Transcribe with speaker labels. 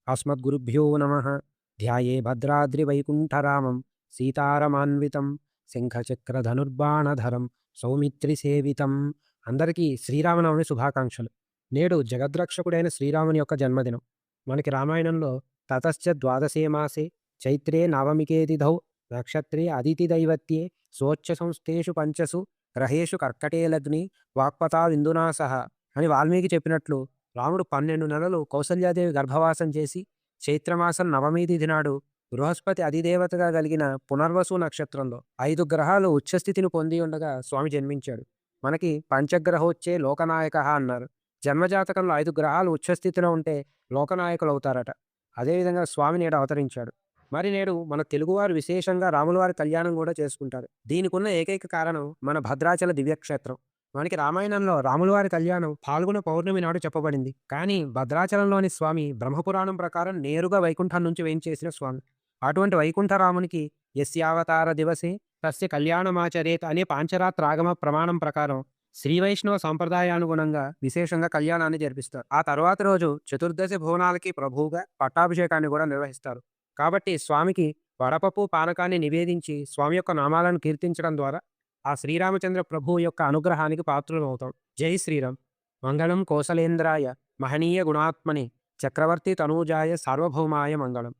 Speaker 1: అస్మద్గురుభ్యో నమః. ధ్యాయే భద్రాద్రివైకుంఠరామం సీతారమాన్వితం శంఖచక్రధనుర్బాణధరం సౌమిత్రిసేవితం. అందరికీ శ్రీరామనవమి శుభాకాంక్షలు. నేడు జగద్రక్షకుడైన శ్రీరాముని యొక్క జన్మదినం. మనకి రామాయణంలో తతశ్చ ద్వాదశే మాసే చైత్రే నవమికే తిథౌ నక్షత్రే అదితి దైవత్యే సోచ్ఛ సంస్థేషు పంచసు గ్రహేషు కర్కటే లగ్ని వాక్పతా విందునా సహ అని వాల్మీకి చెప్పినట్లు రాముడు 12 నెలలు కౌసల్యాదేవి గర్భవాసం చేసి చైత్రమాసం నవమి తిథి నాడు బృహస్పతి అధిదేవతగా కలిగిన పునర్వసు నక్షత్రంలో 5 గ్రహాలు ఉచ్చస్థితిని పొంది ఉండగా స్వామి జన్మించాడు. మనకి పంచగ్రహోచ్చే లోకనాయక అన్నారు. జన్మజాతకంలో 5 గ్రహాలు ఉచ్చస్థితిలో ఉంటే లోకనాయకులు అవుతారట. అదేవిధంగా స్వామి నేడు అవతరించాడు. మరి నేడు మన తెలుగువారు విశేషంగా రాములవారి కళ్యాణం కూడా చేసుకుంటారు. దీనికి ఉన్న ఏకైక కారణం మన భద్రాచల దివ్యక్షేత్రం. మనకి రామాయణంలో రాములవారి కళ్యాణం ఫాల్గుణ పౌర్ణమి నాడు చెప్పబడింది. కానీ భద్రాచలంలోని స్వామి బ్రహ్మపురాణం ప్రకారం నేరుగా వైకుంఠం నుంచి వేయించేసిన స్వామి. అటువంటి వైకుంఠరామునికి యస్యావతార దివసే తస్య కళ్యాణమాచరేత్ అనే పాంచరాత్ర ఆగమ ప్రమాణం ప్రకారం శ్రీ వైష్ణవ సాంప్రదాయానుగుణంగా విశేషంగా కళ్యాణాన్ని జరిపిస్తారు. ఆ తర్వాత రోజు చతుర్దశి భువనాలకి ప్రభువుగా పట్టాభిషేకాన్ని కూడా నిర్వహిస్తారు. కాబట్టి స్వామికి వడపప్పు పానకాన్ని నివేదించి స్వామి యొక్క నామాలను కీర్తించడం ద్వారా ఆ శ్రీరామచంద్ర ప్రభువు యొక్క అనుగ్రహానికి పాత్రులమవుతాం. జై శ్రీరామ్. మంగళం కోసలేంద్రాయ మహనీయ గుణాత్మని చక్రవర్తి తనూజాయ సార్వభౌమాయ మంగళం.